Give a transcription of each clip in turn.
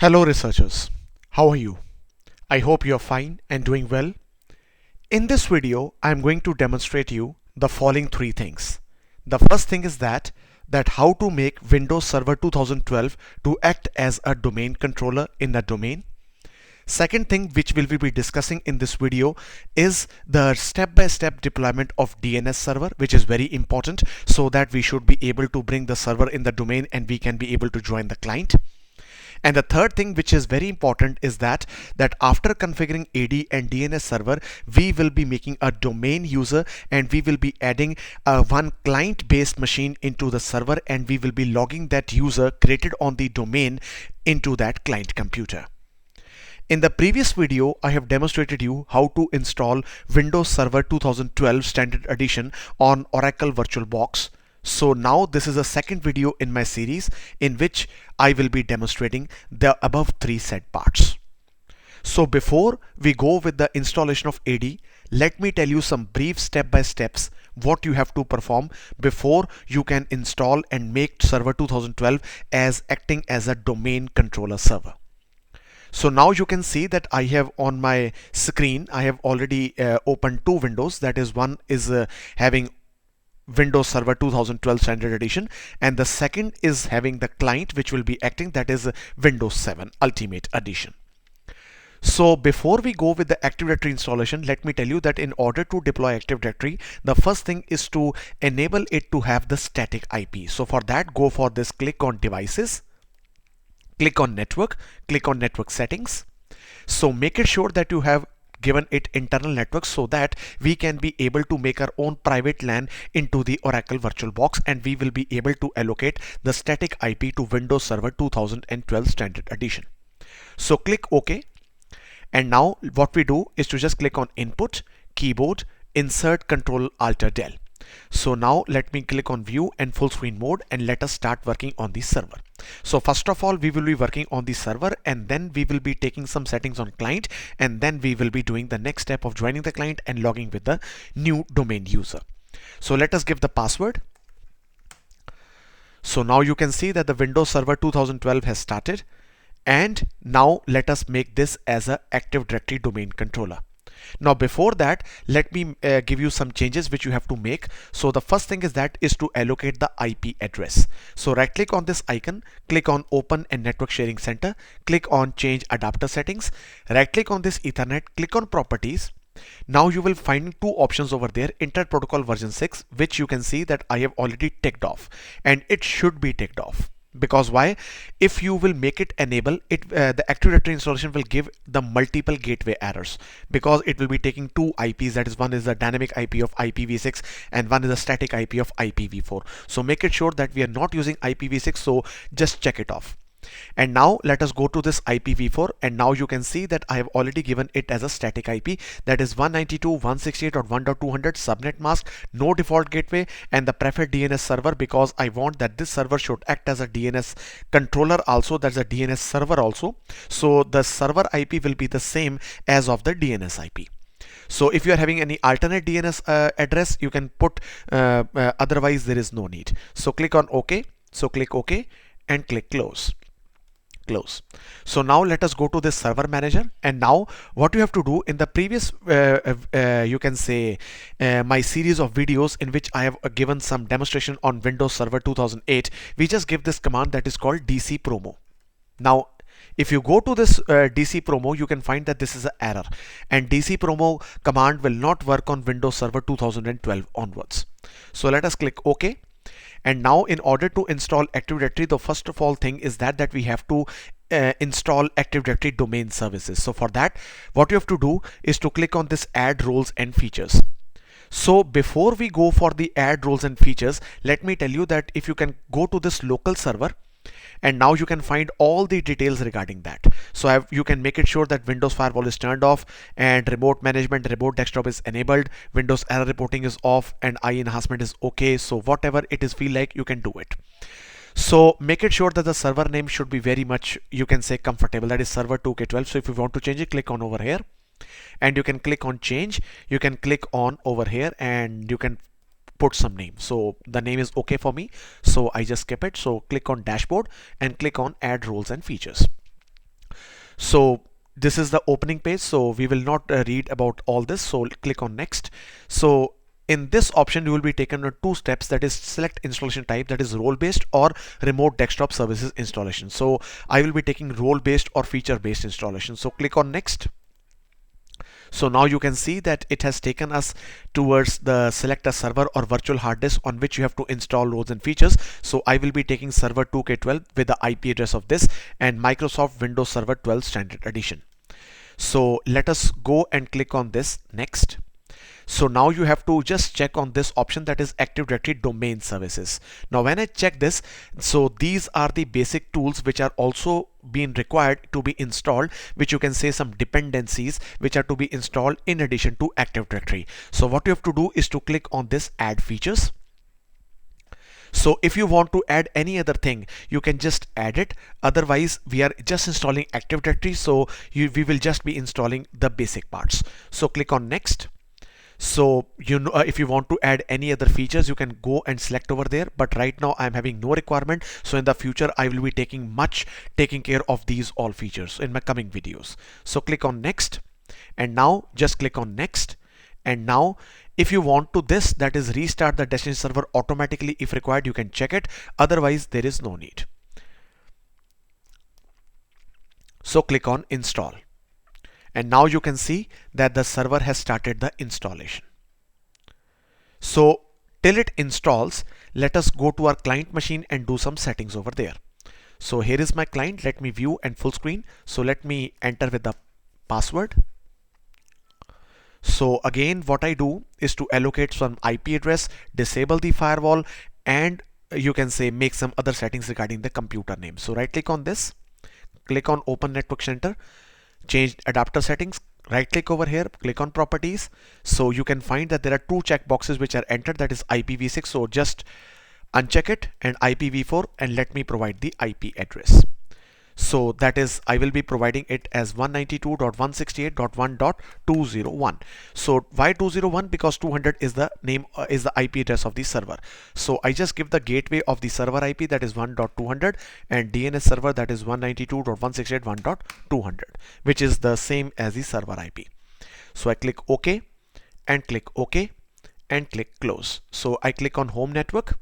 Hello researchers, how are you? I hope you are fine and doing well. In this video, I am going to demonstrate you the following three things. The first thing is that how to make Windows Server 2012 to act as a domain controller in a domain. Second thing which we will be discussing in this video is the step-by-step deployment of DNS server, which is very important so that we should be able to bring the server in the domain and we can be able to join the client. And the third thing which is very important is that after configuring AD and DNS server, we will be making a domain user and we will be adding one client based machine into the server, and we will be logging that user created on the domain into that client computer. In the previous video, I have demonstrated you how to install Windows Server 2012 Standard Edition on Oracle VirtualBox. So now this is a second video in my series in which I will be demonstrating the above three said parts. So before we go with the installation of AD, let me tell you some brief step-by-steps what you have to perform before you can install and make Server 2012 as acting as a domain controller server. So now you can see that I have on my screen, I have already opened two windows. That is, one is having Windows Server 2012 Standard Edition, and the second is having the client which will be acting, that is Windows 7 Ultimate Edition. So before we go with the Active Directory installation, let me tell you that in order to deploy Active Directory, the first thing is to enable it to have the static IP. So for that, go for this, click on Devices, click on Network, click on Network Settings. So make it sure that you have given it internal network so that we can be able to make our own private LAN into the Oracle VirtualBox, and we will be able to allocate the static IP to Windows Server 2012 Standard Edition. So click OK, and now what we do is to just click on Input, Keyboard, Insert Control Alt Del. So now let me click on View and Full Screen Mode, and let us start working on the server. So first of all, we will be working on the server, and then we will be taking some settings on client, and then we will be doing the next step of joining the client and logging with the new domain user. So let us give the password. So now you can see that the Windows Server 2012 has started, and now let us make this as an Active Directory domain controller. Now before that, let me give you some changes which you have to make. So the first thing is to allocate the IP address. So right click on this icon, click on Open and Network Sharing Center, click on Change Adapter Settings, right click on this Ethernet, click on Properties. Now you will find two options over there, Internet Protocol version 6, which you can see that I have already ticked off, and it should be ticked off. Because why? If you will make it enable it, the Active Directory installation will give the multiple gateway errors, because it will be taking two IPs. That is, one is the dynamic IP of IPv6 and one is the static IP of IPv4. So make it sure that we are not using IPv6. So just check it off. And now let us go to this IPv4, and now you can see that I have already given it as a static IP, that is 192.168.1.200 subnet mask, no default gateway, and the preferred DNS server, because I want that this server should act as a DNS controller also, that's a DNS server also. So the server IP will be the same as of the DNS IP. So if you are having any alternate DNS address, you can put, otherwise there is no need. So click on OK. So click OK and click Close. So now let us go to this server manager, and now what you have to do in the previous you can say my series of videos in which I have given some demonstration on Windows Server 2008, we just give this command that is called DC promo. Now if you go to this DC promo, you can find that this is an error, and DC promo command will not work on Windows Server 2012 onwards. So let us click OK. And now in order to install Active Directory, the first of all thing is that we have to install Active Directory domain services. So for that, what you have to do is to click on this Add Roles and Features. So before we go for the Add Roles and Features, let me tell you that if you can go to this local server, and now you can find all the details regarding that. So you can make it sure that Windows Firewall is turned off, and remote management, remote desktop is enabled, Windows error reporting is off, and IE enhancement is okay. So whatever it is feel like, you can do it. So make it sure that the server name should be very much, you can say, comfortable, that is server 2K12. So if you want to change it, click on over here, and you can click on change. You can click on over here, and you can put some name. So the name is okay for me, so I just skip it. So click on dashboard and click on add roles and features. So this is the opening page, so we will not read about all this, so click on next. So in this option you will be taken on two steps, that is select installation type, that is role based or remote desktop services installation. So I will be taking role based or feature based installation, so click on next. So now you can see that it has taken us towards the select a server or virtual hard disk on which you have to install roles and features. So I will be taking server 2K12 with the IP address of this and Microsoft Windows Server 12 Standard Edition. So let us go and click on this next. So now you have to just check on this option, that is Active Directory Domain Services. Now when I check this, so these are the basic tools which are also being required to be installed, which you can say some dependencies which are to be installed in addition to Active Directory. So what you have to do is to click on this add features. So if you want to add any other thing, you can just add it. Otherwise, we are just installing Active Directory, so we will just be installing the basic parts. So click on next. So if you want to add any other features, you can go and select over there, but right now I'm having no requirement. So in the future I will be taking care of these all features in my coming videos. So click on next, and now just click on next. And now if you want to this, that is restart the destination server automatically if required, you can check it. Otherwise there is no need. So click on install. And now you can see that the server has started the installation. So till it installs, let us go to our client machine and do some settings over there. So here is my client. Let me view and full screen. So let me enter with the password. So again, what I do is to allocate some IP address, disable the firewall, and you can say make some other settings regarding the computer name. So right click on this, click on Open Network Center, change adapter settings, right click over here, click on properties. So you can find that there are two check boxes which are entered, that is IPv6. So just uncheck it, and IPv4, and let me provide the IP address. So that is, I will be providing it as 192.168.1.201. So why 201? Because 200 is the name, is the IP address of the server. So I just give the gateway of the server IP, that is 1.200, and DNS server, that is 192.168.1.200, which is the same as the server IP. So I click OK and click OK and click close. So I click on home network.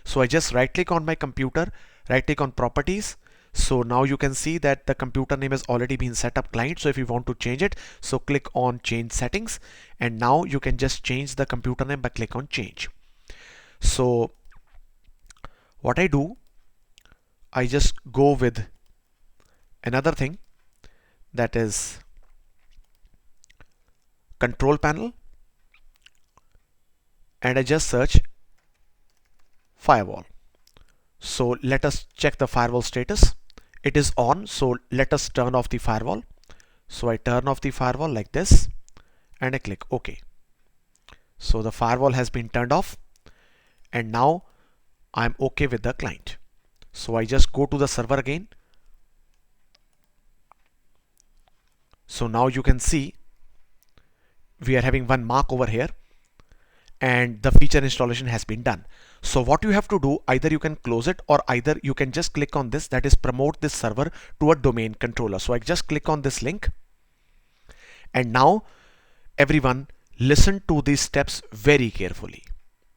So I just right click on my computer, right click on properties. So now you can see that the computer name has already been set up client. So if you want to change it, so click on change settings, and now you can just change the computer name by click on change. So what I do, I just go with another thing, that is control panel, and I just search firewall. So let us check the firewall status. It is on, so let us turn off the firewall. So I turn off the firewall like this, and I click OK. So the firewall has been turned off, and now I'm OK with the client. So I just go to the server again. So now you can see we are having one mark over here, and the feature installation has been done. So what you have to do, either you can close it, or either you can just click on this, that is promote this server to a domain controller. So I just click on this link, and now everyone listen to these steps very carefully,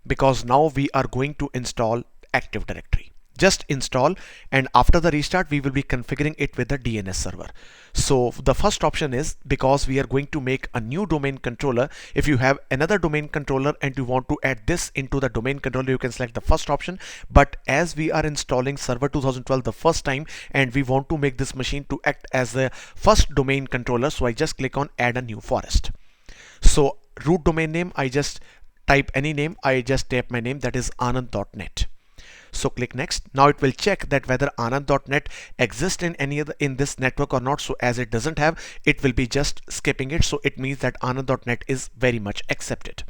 because now we are going to install Active Directory. Just install, and after the restart we will be configuring it with the DNS server. So the first option is, because we are going to make a new domain controller, if you have another domain controller and you want to add this into the domain controller, you can select the first option. But as we are installing server 2012 the first time, and we want to make this machine to act as the first domain controller, so I just click on add a new forest. So root domain name, I just type any name, I just type my name, that is anand.net. So click next. Now it will check that whether anand.net exists in any other in this network or not. So as it doesn't have, it will be just skipping it. So it means that anand.net is very much accepted.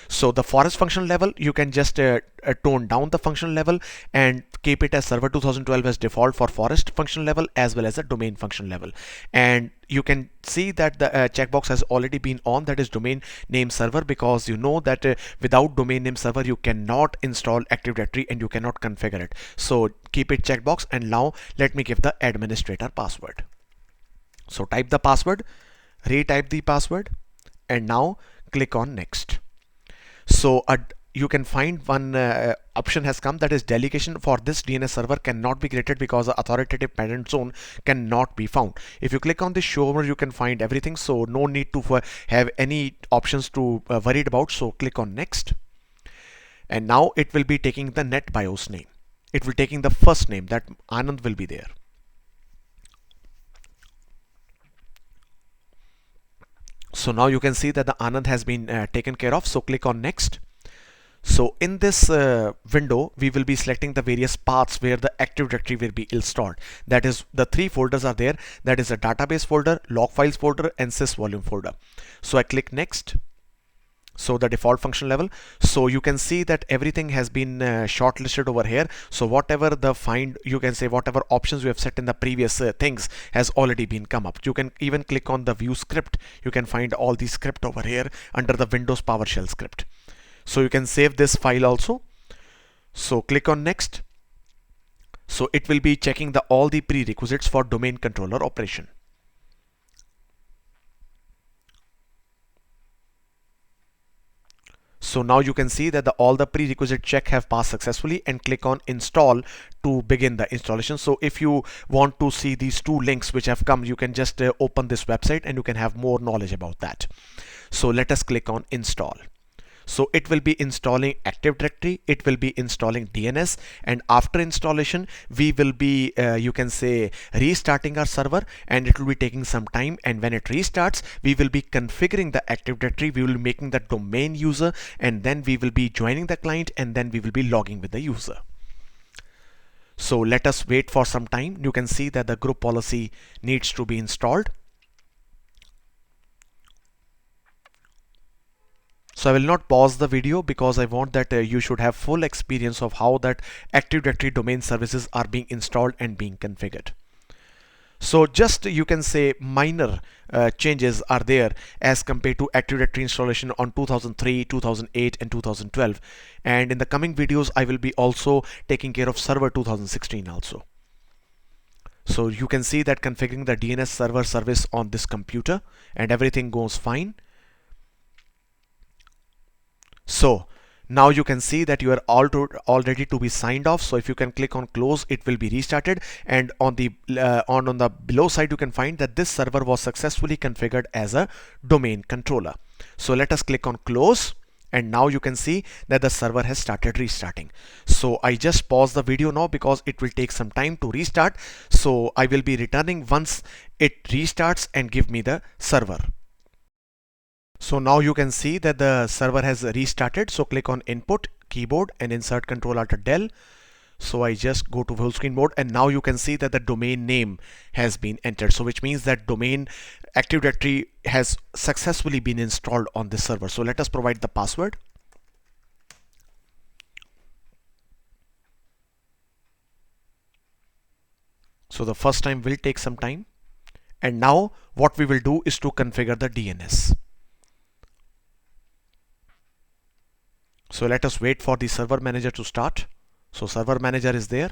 So the forest function level, you can just tone down the function level and keep it as server 2012 as default for forest function level as well as a domain function level. And you can see that the checkbox has already been on, that is domain name server, because you know that without domain name server you cannot install Active Directory and you cannot configure it. So keep it checkbox, and now let me give the administrator password. So type the password, retype the password, and now click on next. So you can find one option has come, that is delegation for this DNS server cannot be created because the authoritative parent zone cannot be found. If you click on this show over, you can find everything, so no need to have any options to worried about. So click on next, and now it will be taking the NetBIOS name. It will taking the first name, that Anand will be there. So now you can see that the Anand has been taken care of. So click on next. So in this window, we will be selecting the various paths where the Active Directory will be installed. That is, the three folders are there. That is a database folder, log files folder, and sys volume folder. So I click next. So the default function level. So you can see that everything has been shortlisted over here. So whatever the find, you can say whatever options you have set in the previous things has already been come up. You can even click on the view script. You can find all the script over here under the Windows PowerShell script. So you can save this file also. So click on next. So it will be checking all the prerequisites for domain controller operation. So now you can see that all the prerequisite check have passed successfully, and click on install to begin the installation. So if you want to see these two links which have come, you can just open this website and you can have more knowledge about that. So let us click on install. So it will be installing Active Directory, it will be installing DNS, and after installation we will be you can say restarting our server, and it will be taking some time, and when it restarts we will be configuring the Active Directory, we will be making the domain user, and then we will be joining the client, and then we will be logging with the user. So let us wait for some time. You can see that the group policy needs to be installed. So I will not pause the video because I want that you should have full experience of how that Active Directory domain services are being installed and being configured. So just you can say minor changes are there as compared to Active Directory installation on 2003, 2008 and 2012. And in the coming videos I will be also taking care of server 2016 also. So you can see that configuring the DNS server service on this computer and everything goes fine. So now you can see that you are all ready to be signed off. So if you can click on close, it will be restarted, and on the on the below side you can find that this server was successfully configured as a domain controller. So let us click on close, and now you can see that the server has started restarting. So I just pause the video now because it will take some time to restart. So I will be returning once it restarts and give me the server. So now you can see that the server has restarted. So click on input, keyboard, and insert Control Alt Del. So I just go to full screen mode, and now you can see that the domain name has been entered. So which means that domain Active Directory has successfully been installed on this server. So let us provide the password. So the first time will take some time. And now what we will do is to configure the DNS. So let us wait for the server manager to start. So server manager is there.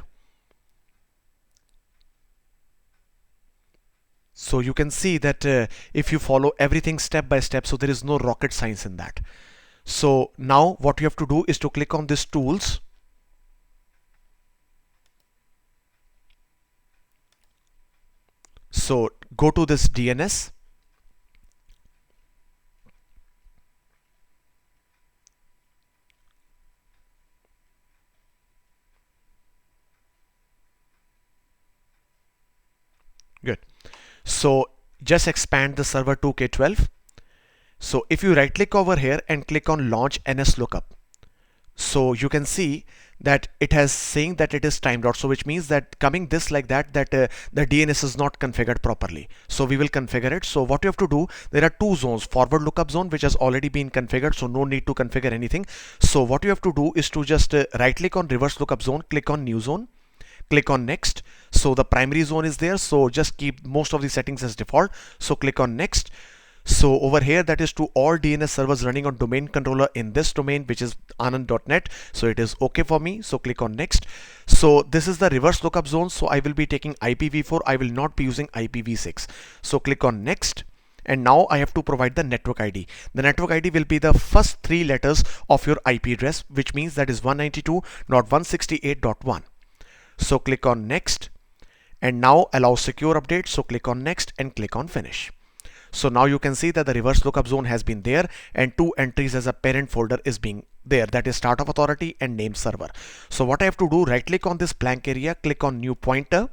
So you can see that if you follow everything step by step, so there is no rocket science in that. So now what you have to do is to click on this tools. So go to this DNS. Good. So just expand the server to K12. So if you right click over here and click on launch NS lookup, so you can see that it has saying that it is timed out. So which means that coming this like that the DNS is not configured properly. So we will configure it. So what you have to do, there are two zones, forward lookup zone which has already been configured, so no need to configure anything. So what you have to do is to just right click on reverse lookup zone, click on new zone, click on next. So the primary zone is there, so just keep most of the settings as default. So click on next. So over here, that is to all DNS servers running on domain controller in this domain, which is anand.net. So it is okay for me. So click on next. So this is the reverse lookup zone. So I will be taking IPv4. I will not be using IPv6. So click on next. And now I have to provide the network ID. The network ID will be the first three letters of your IP address, which means that is 192.168.1. So click on next. And now allow secure update. So click on next and click on finish. So now you can see that the reverse lookup zone has been there and two entries as a parent folder is being there, that is start of authority and name server. So what I have to do, right click on this blank area, click on new pointer,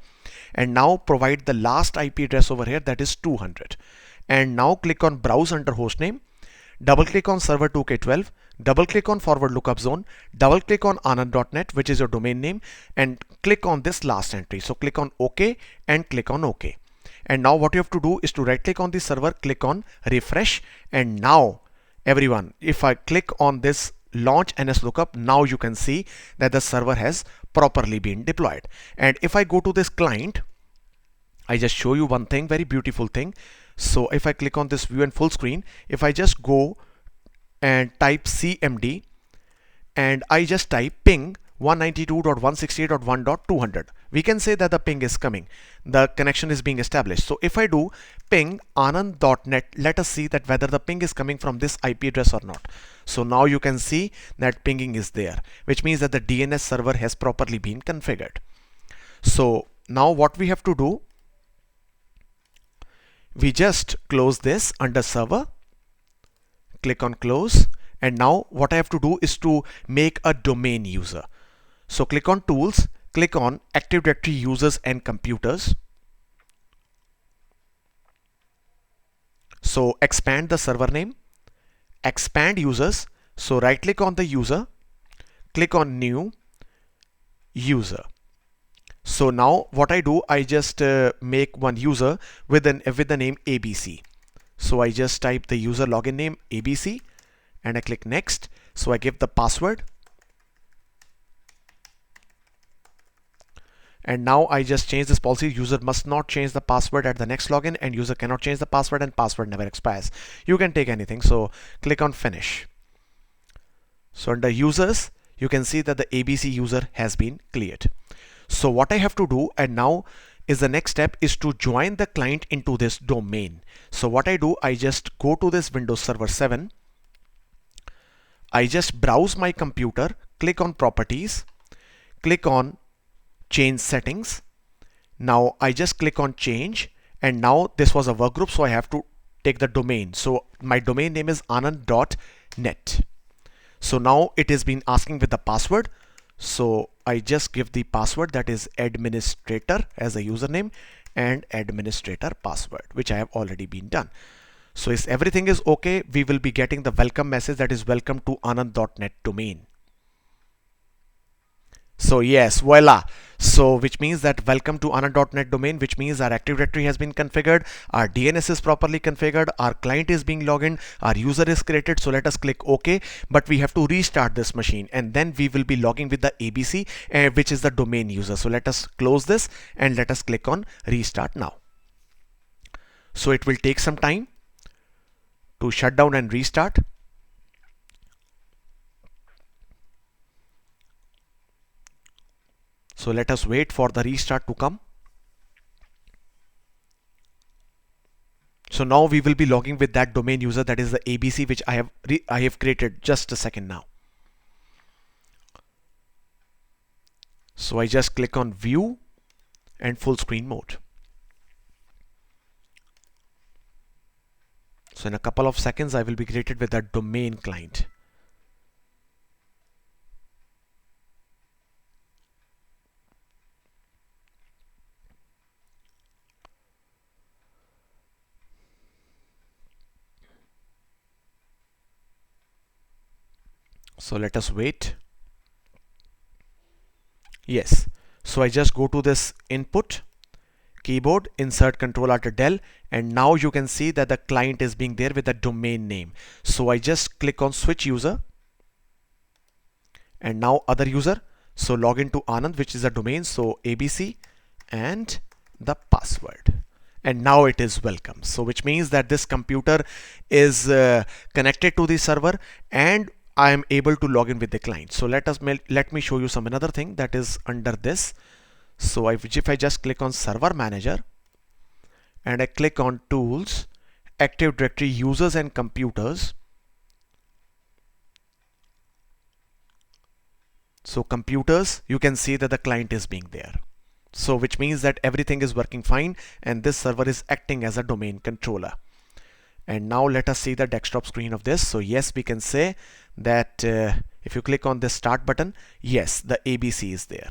and now provide the last IP address over here, that is 200. And now click on browse under hostname, double click on server 2K12, double click on forward lookup zone, double click on anand.net, which is your domain name, and click on this last entry. So click on OK and click on OK. And now what you have to do is to right click on the server, click on refresh. And now everyone, if I click on this launch NS lookup, now you can see that the server has properly been deployed. And if I go to this client, I just show you one thing, very beautiful thing. So if I click on this view and full screen, if I just go and type CMD and I just type ping 192.168.1.200, we can say that the ping is coming. The connection is being established. So if I do ping anand.net, let us see that whether the ping is coming from this IP address or not. So now you can see that pinging is there, which means that the DNS server has properly been configured. So now what we have to do, we just close this under server, click on close. And now what I have to do is to make a domain user. So click on tools, click on Active Directory users and computers. So expand the server name, expand users. So right click on the user, click on new user. So now what I do, I just make one user with the name ABC. So I just type the user login name ABC and I click next. So I give the password. And now I just change this policy. User must not change the password at the next login, and user cannot change the password, and password never expires. You can take anything. So click on finish. So under users, you can see that the ABC user has been cleared. So what I have to do, and now is the next step, is to join the client into this domain. So what I do, I just go to this Windows Server 7. I just browse my computer, click on properties, click on change settings. Now I just click on change, and now this was a workgroup, so I have to take the domain. So my domain name is anand.net. So now it has been asking with the password. So I just give the password, that is administrator as a username and administrator password, which I have already been done. So if everything is okay, we will be getting the welcome message, that is welcome to anand.net domain. So yes, voila. So which means that welcome to anand.net domain, which means our Active Directory has been configured, our DNS is properly configured, our client is being logged in, our user is created. So let us click OK, but we have to restart this machine, and then we will be logging with the ABC, which is the domain user. So let us close this and let us click on restart now. So it will take some time to shut down and restart. So let us wait for the restart to come. So now we will be logging with that domain user, that is the ABC, which I have created just a second now. So I just click on view and full screen mode. So in a couple of seconds, I will be created with that domain client. So let us wait. Yes. So I just go to this input, keyboard, insert Control Alt Del, and now you can see that the client is being there with the domain name. So I just click on switch user, and now other user. So log into Anand, which is a domain. So ABC and the password, and now it is welcome. So which means that this computer is connected to the server and I am able to log in with the client. So let me show you some another thing that is under this. So if I just click on server manager and I click on tools, Active Directory users and computers. So computers, you can see that the client is being there. So which means that everything is working fine and this server is acting as a domain controller. And now let us see the desktop screen of this. So yes, we can say that if you click on this start button, yes, the ABC is there.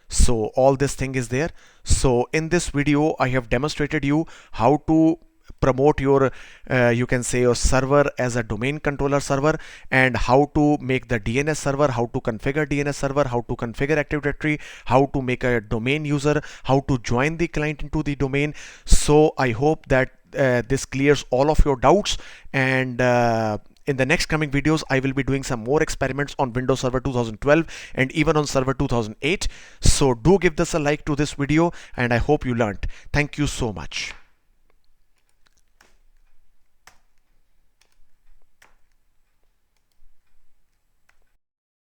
So all this thing is there. So in this video, I have demonstrated you how to promote your you can say your server as a domain controller server, and how to make the DNS server, how to configure DNS server, how to configure Active Directory, how to make a domain user, how to join the client into the domain. So I hope that this clears all of your doubts, and in the next coming videos, I will be doing some more experiments on Windows Server 2012 and even on Server 2008. So do give this a like to this video, and I hope you learned. Thank you so much.